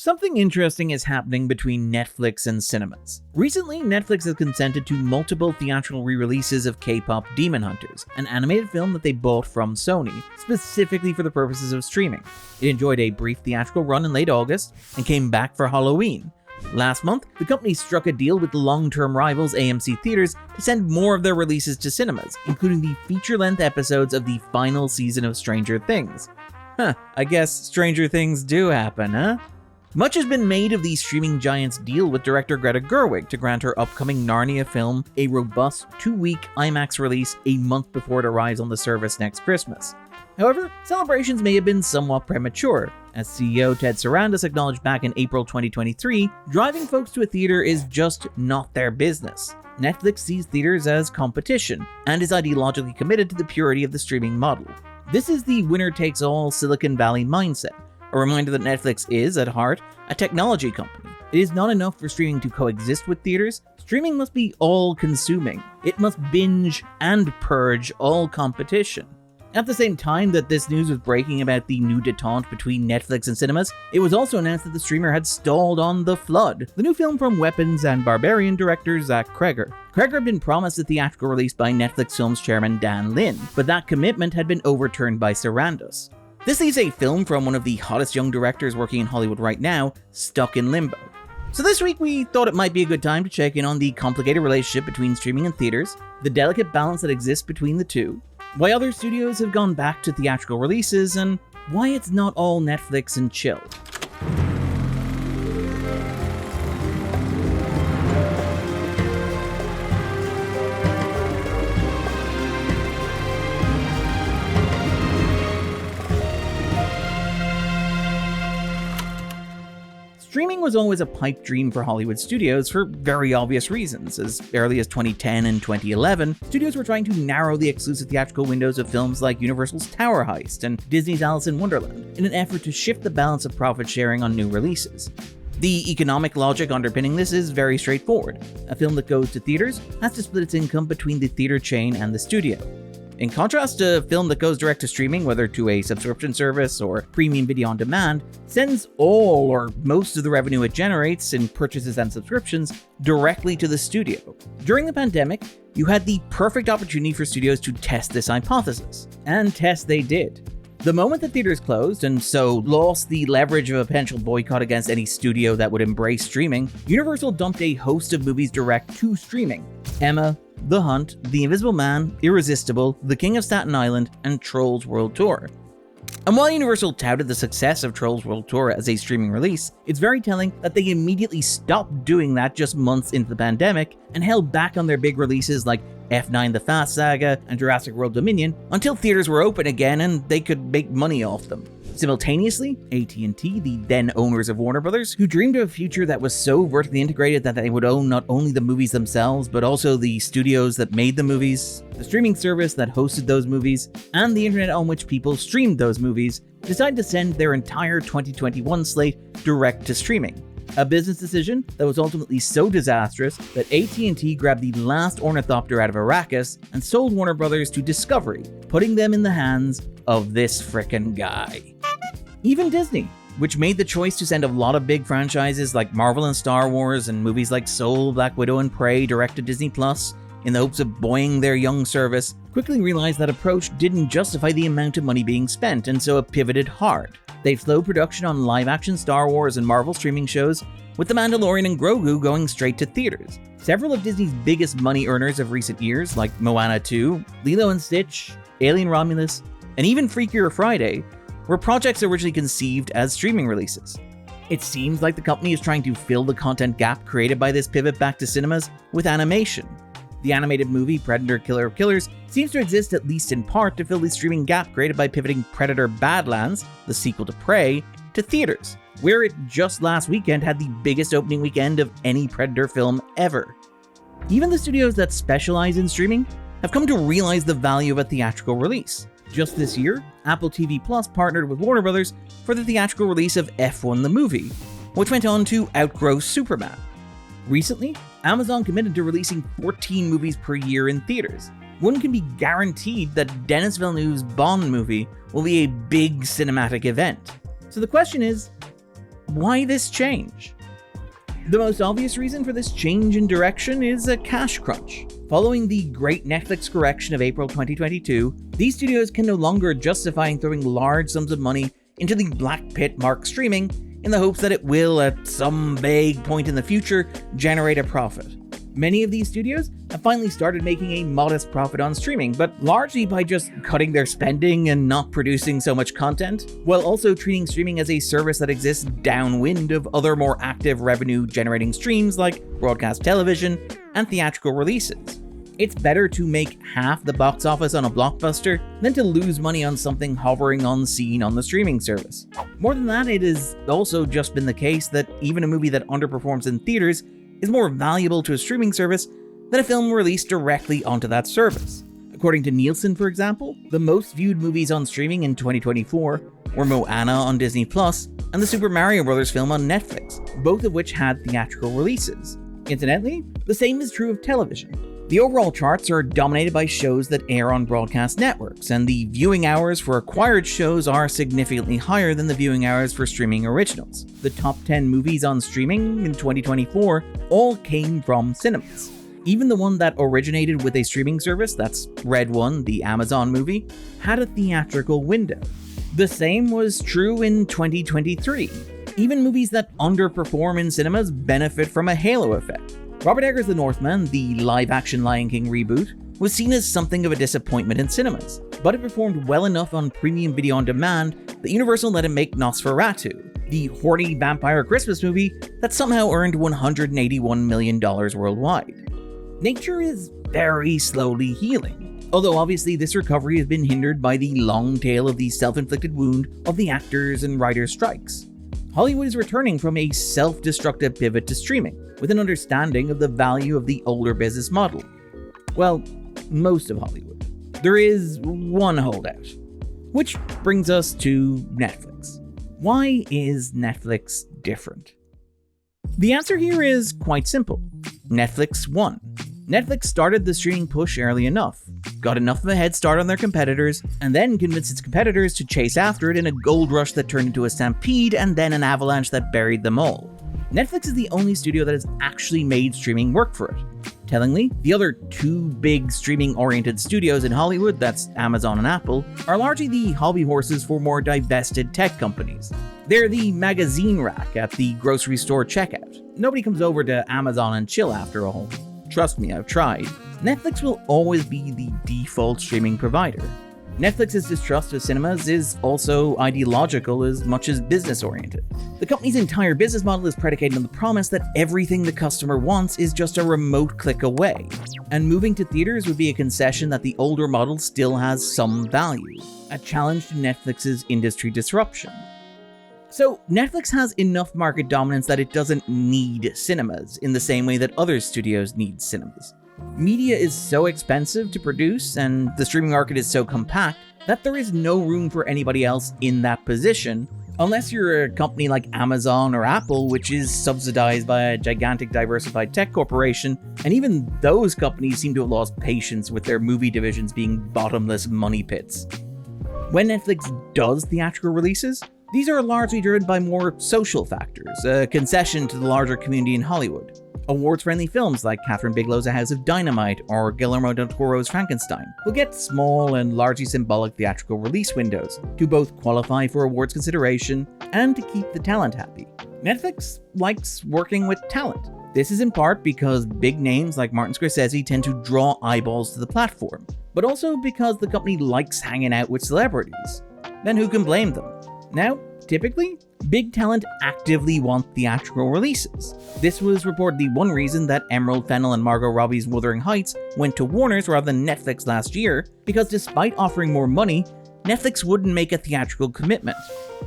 Something interesting is happening between Netflix and cinemas. Recently, Netflix has consented to multiple theatrical re-releases of K-pop Demon Hunters, an animated film that they bought from Sony, specifically for the purposes of streaming. It enjoyed a brief theatrical run in late August, and came back for Halloween. Last month, the company struck a deal with the long-term rivals AMC Theaters to send more of their releases to cinemas, including the feature-length episodes of the final season of Stranger Things. I guess Stranger Things do happen, huh? Much has been made of the streaming giant's deal with director Greta Gerwig to grant her upcoming Narnia film a robust 2-week IMAX release a month before it arrives on the service next Christmas. However, celebrations may have been somewhat premature, as CEO Ted Sarandos acknowledged back in April 2023, driving folks to a theater is just not their business. Netflix sees theaters as competition, and is ideologically committed to the purity of the streaming model. This is the winner-takes-all Silicon Valley mindset. A reminder that Netflix is, at heart, a technology company. It is not enough for streaming to coexist with theaters. Streaming must be all-consuming. It must binge and purge all competition. At the same time that this news was breaking about the new detente between Netflix and cinemas, it was also announced that the streamer had stalled on The Flood, the new film from Weapons and Barbarian director Zach Cregger. Cregger had been promised a theatrical release by Netflix Films chairman Dan Lin, but that commitment had been overturned by Sarandos. This leaves a film from one of the hottest young directors working in Hollywood right now, stuck in limbo. So this week we thought it might be a good time to check in on the complicated relationship between streaming and theaters, the delicate balance that exists between the two, why other studios have gone back to theatrical releases, and why it's not all Netflix and chill. Streaming was always a pipe dream for Hollywood studios for very obvious reasons. As early as 2010 and 2011, studios were trying to narrow the exclusive theatrical windows of films like Universal's Tower Heist and Disney's Alice in Wonderland, in an effort to shift the balance of profit sharing on new releases. The economic logic underpinning this is very straightforward. A film that goes to theaters has to split its income between the theater chain and the studio. In contrast, a film that goes direct to streaming, whether to a subscription service or premium video on demand, sends all or most of the revenue it generates in purchases and subscriptions directly to the studio. During the pandemic, you had the perfect opportunity for studios to test this hypothesis, and test they did. The moment the theaters closed, and so lost the leverage of a potential boycott against any studio that would embrace streaming, Universal dumped a host of movies direct to streaming. Emma, The Hunt, The Invisible Man, Irresistible, The King of Staten Island, and Trolls World Tour. And while Universal touted the success of Trolls World Tour as a streaming release, it's very telling that they immediately stopped doing that just months into the pandemic and held back on their big releases like F9 The Fast Saga and Jurassic World Dominion until theaters were open again and they could make money off them. Simultaneously, AT&T, the then owners of Warner Brothers, who dreamed of a future that was so vertically integrated that they would own not only the movies themselves, but also the studios that made the movies, the streaming service that hosted those movies, and the internet on which people streamed those movies, decided to send their entire 2021 slate direct to streaming. A business decision that was ultimately so disastrous that AT&T grabbed the last ornithopter out of Arrakis and sold Warner Brothers to Discovery, putting them in the hands of this frickin' guy. Even Disney, which made the choice to send a lot of big franchises like Marvel and Star Wars and movies like Soul, Black Widow, and Prey direct to Disney Plus in the hopes of buoying their young service, quickly realized that approach didn't justify the amount of money being spent, and so it pivoted hard. They slowed production on live-action Star Wars and Marvel streaming shows, with The Mandalorian and Grogu going straight to theaters. Several of Disney's biggest money earners of recent years, like Moana 2, Lilo & Stitch, Alien Romulus, and even Freakier Friday, were projects originally conceived as streaming releases. It seems like the company is trying to fill the content gap created by this pivot back to cinemas with animation. The animated movie Predator Killer of Killers seems to exist at least in part to fill the streaming gap created by pivoting Predator Badlands, the sequel to Prey, to theaters, where it just last weekend had the biggest opening weekend of any Predator film ever. Even the studios that specialize in streaming have come to realize the value of a theatrical release. Just this year, Apple TV Plus partnered with Warner Brothers for the theatrical release of F1 the Movie, which went on to outgrow Superman. Recently, Amazon committed to releasing 14 movies per year in theaters. One can be guaranteed that Denis Villeneuve's Bond movie will be a big cinematic event. So the question is, why this change? The most obvious reason for this change in direction is a cash crunch. Following the great Netflix correction of April 2022, these studios can no longer justify throwing large sums of money into the black pit marked streaming in the hopes that it will, at some vague point in the future, generate a profit. Many of these studios have finally started making a modest profit on streaming, but largely by just cutting their spending and not producing so much content, while also treating streaming as a service that exists downwind of other more active revenue-generating streams like broadcast television and theatrical releases. It's better to make half the box office on a blockbuster than to lose money on something hovering unseen on the streaming service. More than that, it has also just been the case that even a movie that underperforms in theaters is more valuable to a streaming service than a film released directly onto that service. According to Nielsen, for example, the most viewed movies on streaming in 2024 were Moana on Disney Plus and the Super Mario Bros. Film on Netflix, both of which had theatrical releases. Incidentally, the same is true of television. The overall charts are dominated by shows that air on broadcast networks, and the viewing hours for acquired shows are significantly higher than the viewing hours for streaming originals. The top 10 movies on streaming in 2024 all came from cinemas. Even the one that originated with a streaming service, that's Red One, the Amazon movie, had a theatrical window. The same was true in 2023. Even movies that underperform in cinemas benefit from a halo effect. Robert Eggers' The Northman, the live-action Lion King reboot, was seen as something of a disappointment in cinemas, but it performed well enough on premium video on demand that Universal let him make Nosferatu, the horny vampire Christmas movie that somehow earned $181 million worldwide. Nature is very slowly healing, although obviously this recovery has been hindered by the long tail of the self-inflicted wound of the actors and writers' strikes. Hollywood is returning from a self-destructive pivot to streaming, with an understanding of the value of the older business model. Well, most of Hollywood. There is one holdout. Which brings us to Netflix. Why is Netflix different? The answer here is quite simple. Netflix won. Netflix started the streaming push early enough, got enough of a head start on their competitors, and then convinced its competitors to chase after it in a gold rush that turned into a stampede and then an avalanche that buried them all. Netflix is the only studio that has actually made streaming work for it. Tellingly, the other two big streaming-oriented studios in Hollywood, that's Amazon and Apple, are largely the hobby horses for more divested tech companies. They're the magazine rack at the grocery store checkout. Nobody comes over to Amazon and chill after all. Trust me, I've tried. Netflix will always be the default streaming provider. Netflix's distrust of cinemas is also ideological as much as business-oriented. The company's entire business model is predicated on the promise that everything the customer wants is just a remote click away, and moving to theaters would be a concession that the older model still has some value, a challenge to Netflix's industry disruption. So, Netflix has enough market dominance that it doesn't need cinemas in the same way that other studios need cinemas. Media is so expensive to produce, and the streaming market is so compact, that there is no room for anybody else in that position, unless you're a company like Amazon or Apple, which is subsidized by a gigantic diversified tech corporation, and even those companies seem to have lost patience with their movie divisions being bottomless money pits. When Netflix does theatrical releases, these are largely driven by more social factors, a concession to the larger community in Hollywood. Awards-friendly films like Catherine Bigelow's A House of Dynamite or Guillermo del Toro's Frankenstein will get small and largely symbolic theatrical release windows to both qualify for awards consideration and to keep the talent happy. Netflix likes working with talent. This is in part because big names like Martin Scorsese tend to draw eyeballs to the platform, but also because the company likes hanging out with celebrities. Then who can blame them? Now, typically, big talent actively want theatrical releases. This was reportedly one reason that Emerald Fennell and Margot Robbie's Wuthering Heights went to Warner's rather than Netflix last year, because despite offering more money, Netflix wouldn't make a theatrical commitment.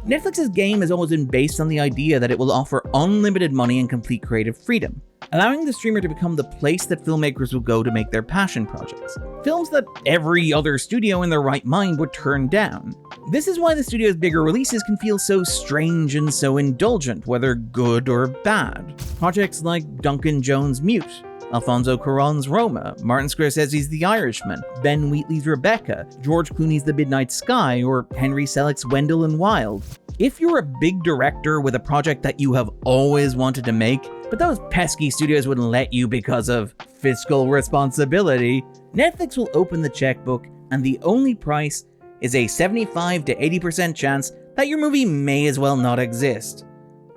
Netflix's game has always been based on the idea that it will offer unlimited money and complete creative freedom, allowing the streamer to become the place that filmmakers will go to make their passion projects. Films that every other studio in their right mind would turn down. This is why the studio's bigger releases can feel so strange and so indulgent, whether good or bad. Projects like Duncan Jones' Mute, Alfonso Cuarón's Roma, Martin Scorsese's The Irishman, Ben Wheatley's Rebecca, George Clooney's The Midnight Sky, or Henry Selick's Wendell and Wild If you're a big director with a project that you have always wanted to make, but those pesky studios wouldn't let you because of fiscal responsibility, Netflix will open the checkbook, and the only price is a 75 to 80% chance that your movie may as well not exist.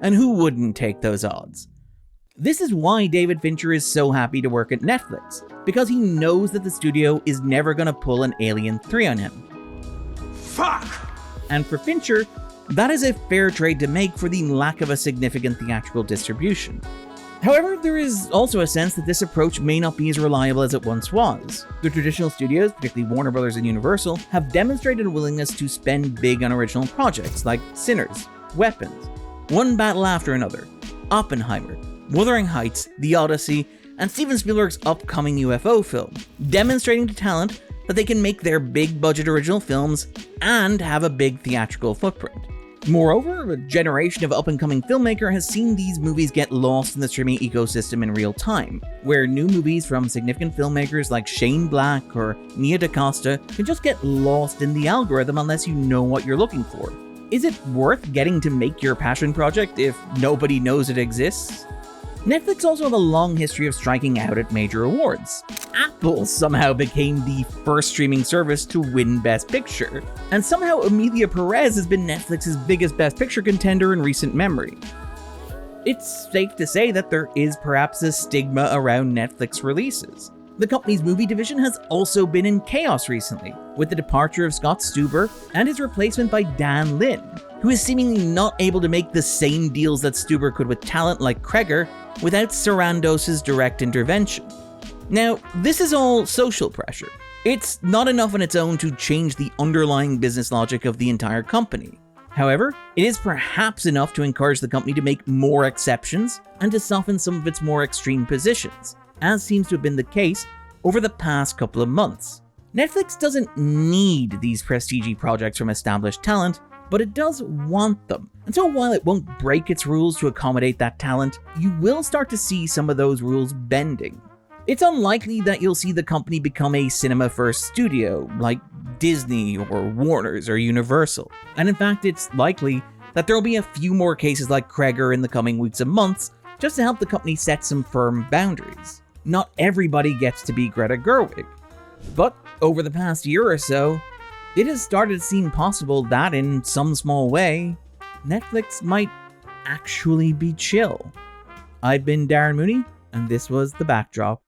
And who wouldn't take those odds? This is why David Fincher is so happy to work at Netflix, because he knows that the studio is never going to pull an Alien 3 on him. Fuck! And for Fincher, that is a fair trade to make for the lack of a significant theatrical distribution. However, there is also a sense that this approach may not be as reliable as it once was. The traditional studios, particularly Warner Bros. And Universal, have demonstrated a willingness to spend big on original projects like Sinners, Weapons, One Battle After Another, Oppenheimer, Wuthering Heights, The Odyssey, and Steven Spielberg's upcoming UFO film, demonstrating to talent that they can make their big-budget original films and have a big theatrical footprint. Moreover, a generation of up-and-coming filmmaker has seen these movies get lost in the streaming ecosystem in real time, where new movies from significant filmmakers like Shane Black or Nia DaCosta can just get lost in the algorithm unless you know what you're looking for. Is it worth getting to make your passion project if nobody knows it exists? Netflix also have a long history of striking out at major awards. Apple somehow became the first streaming service to win Best Picture, and somehow Emilia Perez has been Netflix's biggest Best Picture contender in recent memory. It's safe to say that there is perhaps a stigma around Netflix releases. The company's movie division has also been in chaos recently, with the departure of Scott Stuber and his replacement by Dan Lin, who is seemingly not able to make the same deals that Stuber could with talent like Kreger without Sarandos' direct intervention. Now, this is all social pressure. It's not enough on its own to change the underlying business logic of the entire company. However, it is perhaps enough to encourage the company to make more exceptions and to soften some of its more extreme positions, as seems to have been the case over the past couple of months. Netflix doesn't need these prestige projects from established talent, but it does want them. And so while it won't break its rules to accommodate that talent, you will start to see some of those rules bending. It's unlikely that you'll see the company become a cinema-first studio, like Disney or Warner's or Universal. And in fact, it's likely that there'll be a few more cases like Kreger in the coming weeks and months, just to help the company set some firm boundaries. Not everybody gets to be Greta Gerwig. But over the past year or so, it has started to seem possible that, in some small way, Netflix might actually be chill. I've been Darren Mooney, and this was The Backdrop.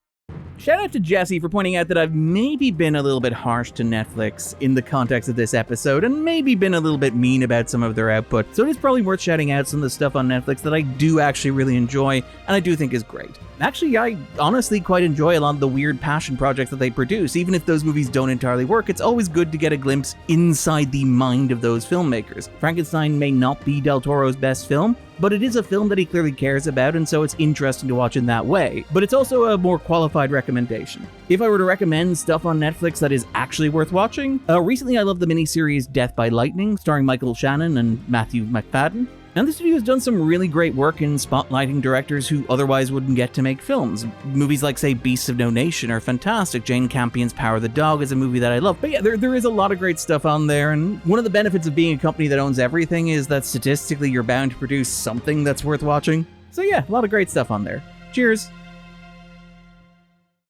Shout out to Jesse for pointing out that I've maybe been a little bit harsh to Netflix in the context of this episode, and maybe been a little bit mean about some of their output. So it is probably worth shouting out some of the stuff on Netflix that I do actually really enjoy, and I do think is great. Actually, I honestly quite enjoy a lot of the weird passion projects that they produce. Even if those movies don't entirely work, it's always good to get a glimpse inside the mind of those filmmakers. Frankenstein may not be Del Toro's best film, but it is a film that he clearly cares about, and so it's interesting to watch in that way. But it's also a more qualified recommendation. If I were to recommend stuff on Netflix that is actually worth watching, recently I loved the miniseries Death by Lightning, starring Michael Shannon and Matthew McFadden. And the studio has done some really great work in spotlighting directors who otherwise wouldn't get to make films. Movies like, say, Beasts of No Nation are fantastic. Jane Campion's Power of the Dog is a movie that I love. But yeah, there is a lot of great stuff on there, and one of the benefits of being a company that owns everything is that statistically you're bound to produce something that's worth watching. So yeah, a lot of great stuff on there. Cheers!